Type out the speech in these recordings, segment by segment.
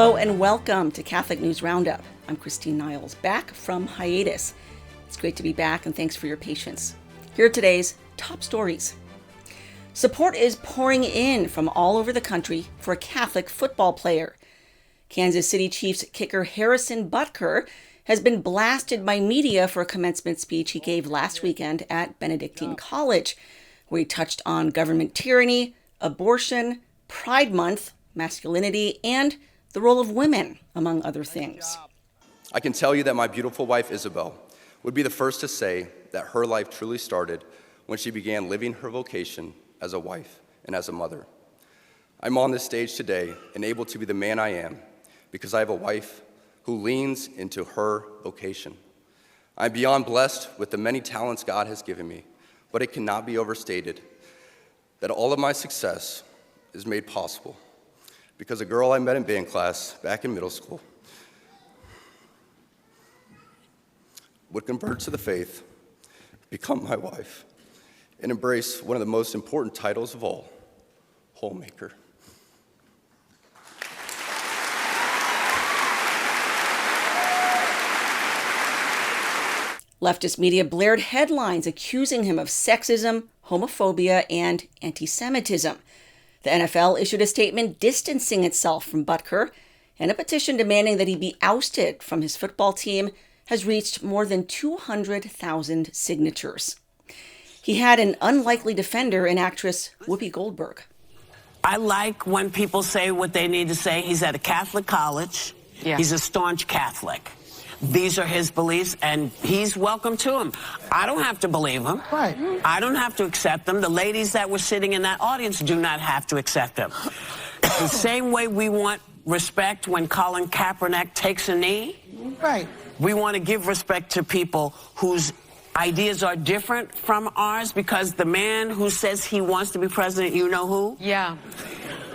Hello and welcome to Catholic News Roundup. I'm Christine Niles, back from hiatus. It's great to be back and thanks for your patience. Here are today's top stories. Support is pouring in from all over the country for a Catholic football player. Kansas City Chiefs kicker Harrison Butker has been blasted by media for a commencement speech he gave last weekend at Benedictine College, where he touched on government tyranny, abortion, Pride Month, masculinity, and the role of women, among other things. I can tell you that my beautiful wife, Isabel, would be the first to say that her life truly started when she began living her vocation as a wife and as a mother. I'm on this stage today and able to be the man I am because I have a wife who leans into her vocation. I'm beyond blessed with the many talents God has given me, but it cannot be overstated that all of my success is made possible because a girl I met in band class back in middle school would convert to the faith, become my wife, and embrace one of the most important titles of all, homemaker. Leftist media blared headlines accusing him of sexism, homophobia, and anti-Semitism. The NFL issued a statement distancing itself from Butker, and a petition demanding that he be ousted from his football team has reached more than 200,000 signatures. He had an unlikely defender in actress Whoopi Goldberg. I like when people say what they need to say. He's at a Catholic college. Yeah. He's a staunch Catholic. These are his beliefs, and he's welcome to them. I don't have to believe them. Right. I don't have to accept them. The ladies that were sitting in that audience do not have to accept them. The same way we want respect when Colin Kaepernick takes a knee. Right. We want to give respect to people whose ideas are different from ours, because the man who says he wants to be president, you know who? Yeah.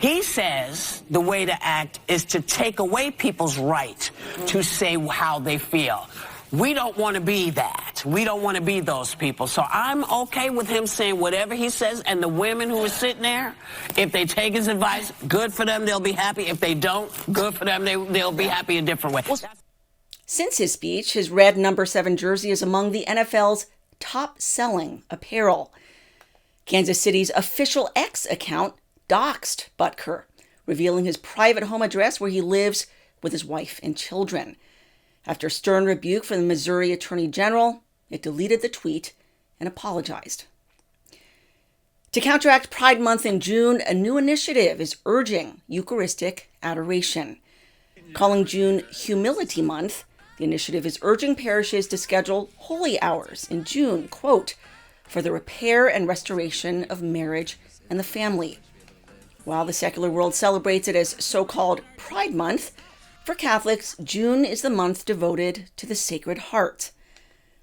He says the way to act is to take away people's right to say how they feel. We don't want to be that. We don't want to be those people. So I'm okay with him saying whatever he says, and the women who are sitting there, if they take his advice, good for them, they'll be happy. If they don't, good for them, they'll be happy a different way. Since his speech, his red number 7 jersey is among the NFL's top-selling apparel. Kansas City's official X account doxed Butker, revealing his private home address where he lives with his wife and children. After stern rebuke from the Missouri Attorney General, it deleted the tweet and apologized. To counteract Pride Month in June, a new initiative is urging Eucharistic adoration. Calling June Humility Month, the initiative is urging parishes to schedule holy hours in June, quote, for the repair and restoration of marriage and the family. While the secular world celebrates it as so-called Pride Month, for Catholics, June is the month devoted to the Sacred Heart.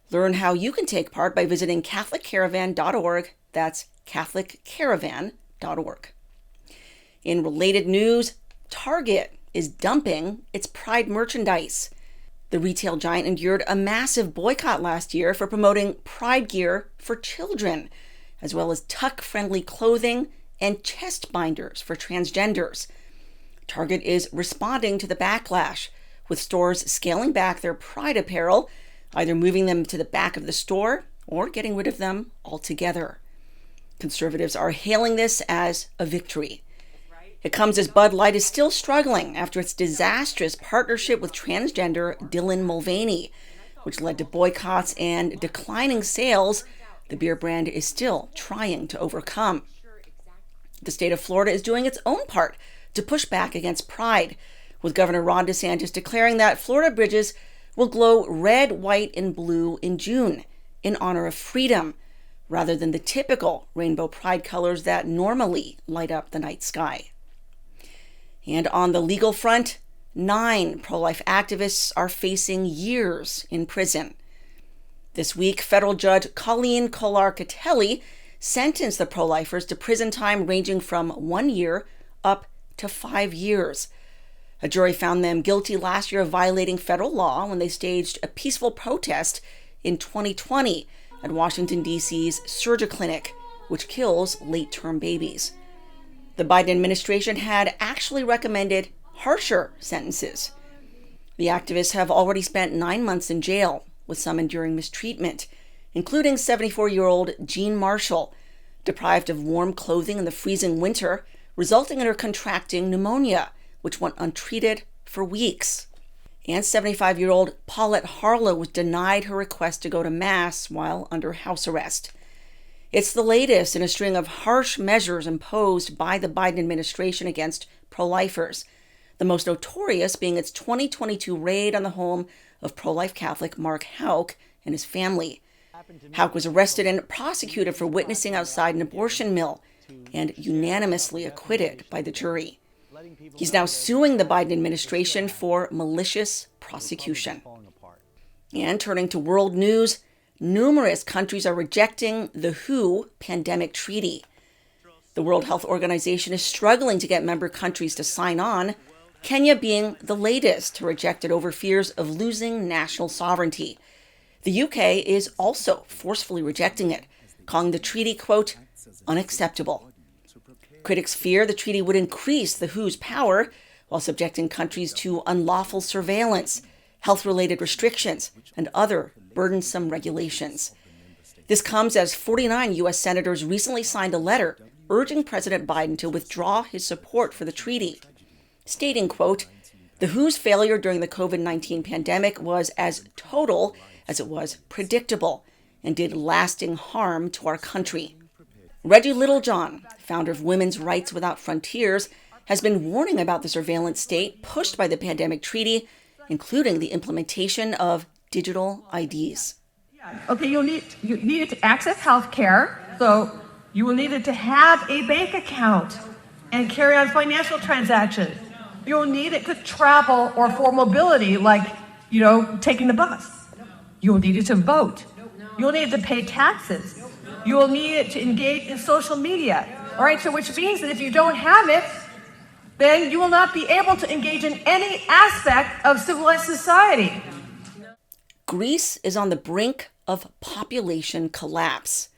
Learn how you can take part by visiting CatholicCaravan.org. That's CatholicCaravan.org. In related news, Target is dumping its Pride merchandise. The retail giant endured a massive boycott last year for promoting Pride gear for children, as well as tuck-friendly clothing and chest binders for transgenders. Target is responding to the backlash, with stores scaling back their Pride apparel, either moving them to the back of the store or getting rid of them altogether. Conservatives are hailing this as a victory. It comes as Bud Light is still struggling after its disastrous partnership with transgender Dylan Mulvaney, which led to boycotts and declining sales the beer brand is still trying to overcome. The state of Florida is doing its own part to push back against Pride, with Governor Ron DeSantis declaring that Florida bridges will glow red, white, and blue in June in honor of freedom, rather than the typical rainbow Pride colors that normally light up the night sky. And on the legal front, 9 pro-life activists are facing years in prison. This week, federal judge Colleen Kollar-Kotelly sentenced the pro-lifers to prison time ranging from 1 year up to 5 years. A jury found them guilty last year of violating federal law when they staged a peaceful protest in 2020 at Washington, D.C.'s Surgiclinic, which kills late-term babies. The Biden administration had actually recommended harsher sentences. The activists have already spent 9 months in jail, with some enduring mistreatment, including 74-year-old Jean Marshall, deprived of warm clothing in the freezing winter, resulting in her contracting pneumonia, which went untreated for weeks. And 75-year-old Paulette Harlow was denied her request to go to Mass while under house arrest. It's the latest in a string of harsh measures imposed by the Biden administration against pro-lifers, the most notorious being its 2022 raid on the home of pro-life Catholic Mark Houck and his family. Houck was arrested and prosecuted for witnessing outside an abortion mill and unanimously acquitted by the jury. He's now suing the Biden administration for malicious prosecution. And turning to world news, numerous countries are rejecting the WHO pandemic treaty. The World Health Organization is struggling to get member countries to sign on, Kenya being the latest to reject it over fears of losing national sovereignty. The UK is also forcefully rejecting it, calling the treaty, quote, unacceptable. Critics fear the treaty would increase the WHO's power while subjecting countries to unlawful surveillance, health-related restrictions, and other burdensome regulations. This comes as 49 U.S. senators recently signed a letter urging President Biden to withdraw his support for the treaty, stating, quote, the WHO's failure during the COVID-19 pandemic was as total as it was predictable and did lasting harm to our country. Reggie Littlejohn, founder of Women's Rights Without Frontiers, has been warning about the surveillance state pushed by the pandemic treaty, including the implementation of digital IDs. Okay, you need to access health care, so you will need it to have a bank account and carry on financial transactions. You'll need it to travel or for mobility, like, taking the bus. You'll need it to vote. You'll need it to pay taxes. You will need it to engage in social media. All right, so which means that if you don't have it, then you will not be able to engage in any aspect of civilized society. Greece is on the brink of population collapse.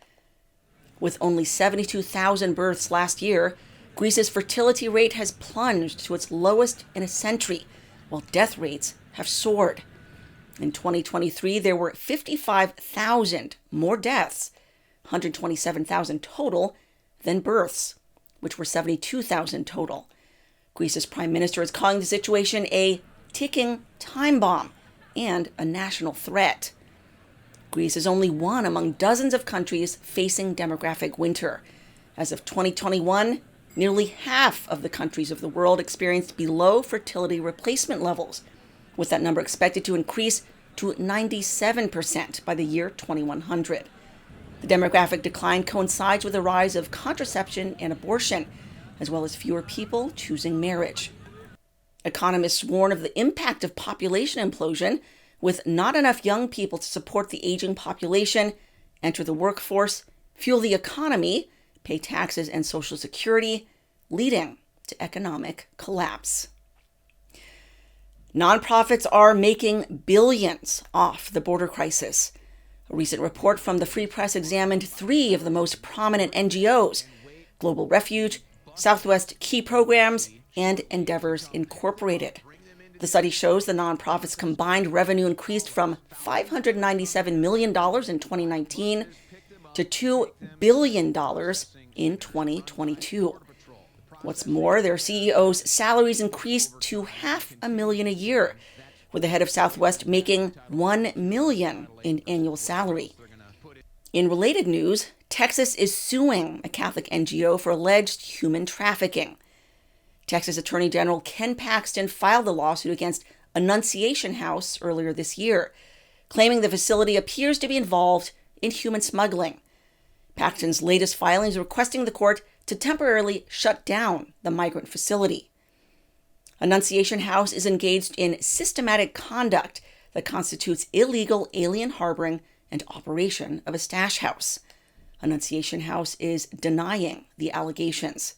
With only 72,000 births last year, Greece's fertility rate has plunged to its lowest in a century, while death rates have soared. In 2023, there were 55,000 more deaths, 127,000 total, than births, which were 72,000 total. Greece's prime minister is calling the situation a ticking time bomb and a national threat. Greece is only one among dozens of countries facing demographic winter. As of 2021, nearly half of the countries of the world experienced below fertility replacement levels, with that number expected to increase to 97% by the year 2100. The demographic decline coincides with the rise of contraception and abortion, as well as fewer people choosing marriage. Economists warn of the impact of population implosion, with not enough young people to support the aging population, enter the workforce, fuel the economy, pay taxes and Social Security, leading to economic collapse. Nonprofits are making billions off the border crisis. A recent report from the Free Press examined 3 of the most prominent NGOs: Global Refuge, Southwest Key Programs, and Endeavors Incorporated. The study shows the nonprofits' combined revenue increased from $597 million in 2019 to $2 billion in 2022. What's more, their CEOs' salaries increased to $500,000 a year, with the head of Southwest making $1 million in annual salary. In related news, Texas is suing a Catholic NGO for alleged human trafficking. Texas Attorney General Ken Paxton filed a lawsuit against Annunciation House earlier this year, claiming the facility appears to be involved in human smuggling. Paxton's latest filing is requesting the court to temporarily shut down the migrant facility. Annunciation House is engaged in systematic conduct that constitutes illegal alien harboring and operation of a stash house. Annunciation House is denying the allegations.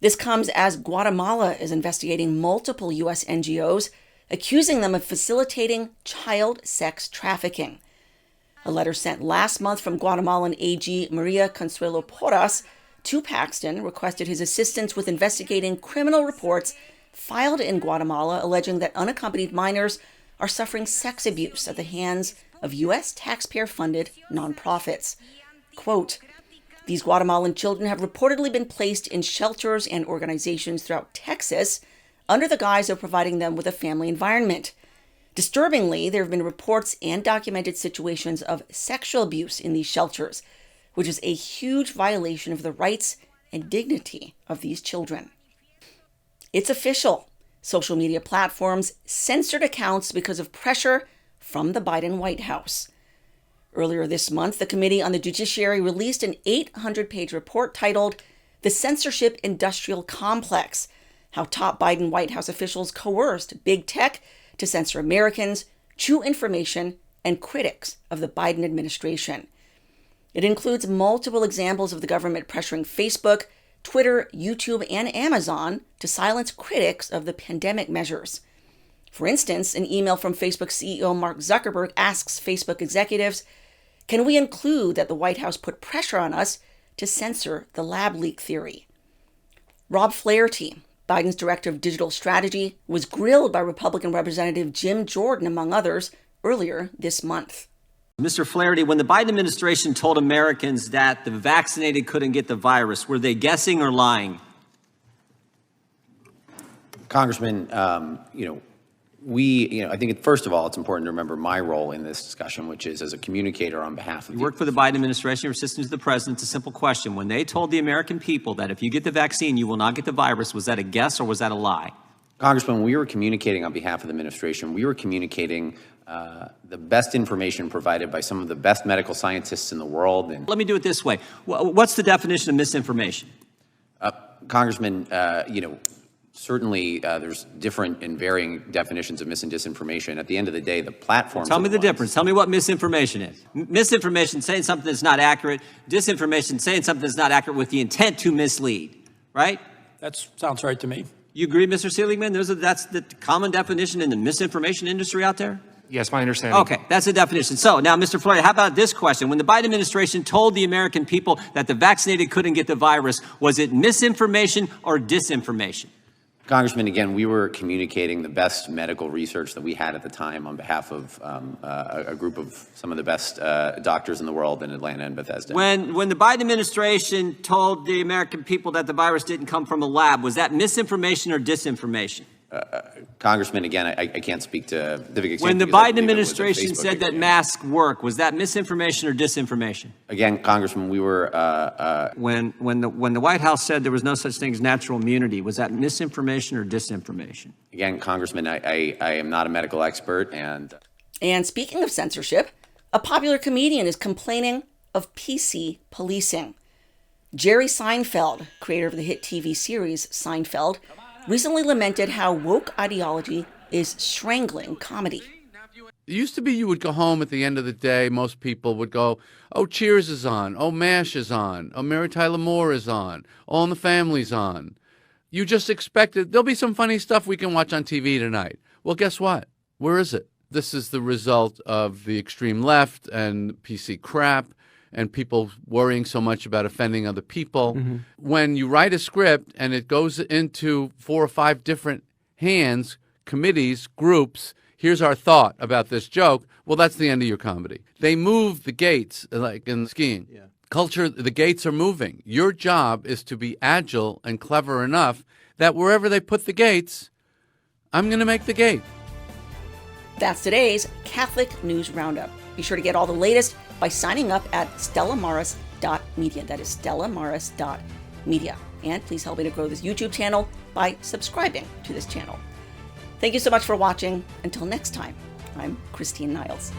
This comes as Guatemala is investigating multiple U.S. NGOs, accusing them of facilitating child sex trafficking. A letter sent last month from Guatemalan AG Maria Consuelo Porras to Paxton requested his assistance with investigating criminal reports filed in Guatemala alleging that unaccompanied minors are suffering sex abuse at the hands of U.S. taxpayer-funded nonprofits. Quote, "These Guatemalan children have reportedly been placed in shelters and organizations throughout Texas under the guise of providing them with a family environment. Disturbingly, there have been reports and documented situations of sexual abuse in these shelters, which is a huge violation of the rights and dignity of these children." It's official. Social media platforms censored accounts because of pressure from the Biden White House. Earlier this month, the Committee on the Judiciary released an 800-page report titled "The Censorship Industrial Complex: How Top Biden White House Officials Coerced Big Tech to Censor Americans, Chew Information, and Critics of the Biden Administration." It includes multiple examples of the government pressuring Facebook, Twitter, YouTube, and Amazon to silence critics of the pandemic measures. For instance, an email from Facebook CEO Mark Zuckerberg asks Facebook executives, "Can we include that the White House put pressure on us to censor the lab leak theory?" Rob Flaherty, Biden's director of digital strategy, was grilled by Republican Representative Jim Jordan, among others, earlier this month. Mr. Flaherty, when the Biden administration told Americans that the vaccinated couldn't get the virus, were they guessing or lying? Congressman, I think first of all, it's important to remember my role in this discussion, which is as a communicator on behalf of You work for the Biden administration, your assistant to the president. It's a simple question. When they told the American people that if you get the vaccine, you will not get the virus, was that a guess or was that a lie? Congressman, when we were communicating on behalf of the administration, we were communicating the best information provided by some of the best medical scientists in the world. And let me do it this way. What's the definition of misinformation? Congressman, certainly there's different and varying definitions of mis and disinformation. At the end of the day, the platforms— Tell me the difference. Tell me what misinformation is. Misinformation, saying something that's not accurate. Disinformation, saying something that's not accurate with the intent to mislead, right? That sounds right to me. You agree, Mr. Seligman? That's the common definition in the misinformation industry out there? Yes, my understanding. Okay, that's the definition. So now, Mr. Flaherty, how about this question? When the Biden administration told the American people that the vaccinated couldn't get the virus, was it misinformation or disinformation? Congressman, again, we were communicating the best medical research that we had at the time on behalf of a group of some of the best doctors in the world in Atlanta and Bethesda. When the Biden administration told the American people that the virus didn't come from a lab, was that misinformation or disinformation? Congressman, again, I can't speak to specific examples. When the Biden administration said that masks work, was that misinformation or disinformation? Again, Congressman, we were— When the White House said there was no such thing as natural immunity, was that misinformation or disinformation? Again, Congressman, I am not a medical expert, and speaking of censorship, a popular comedian is complaining of PC policing. Jerry Seinfeld, creator of the hit TV series Seinfeld, recently lamented how woke ideology is strangling comedy. It used to be you would go home at the end of the day, most people would go, "Oh, Cheers is on, oh, MASH is on, oh, Mary Tyler Moore is on, All in the Family's on." You just expected, there'll be some funny stuff we can watch on TV tonight. Well, guess what? Where is it? This is the result of the extreme left and PC crap and people worrying so much about offending other people. Mm-hmm. When you write a script and it goes into 4 or 5 different hands, committees, groups, here's our thought about this joke, well, that's the end of your comedy. They move the gates, like in skiing. Yeah. Culture, the gates are moving. Your job is to be agile and clever enough that wherever they put the gates, I'm going to make the gate. That's today's Catholic News Roundup. Be sure to get all the latest by signing up at stellamaris.media. That is stellamaris.media. And please help me to grow this YouTube channel by subscribing to this channel. Thank you so much for watching. Until next time, I'm Christine Niles.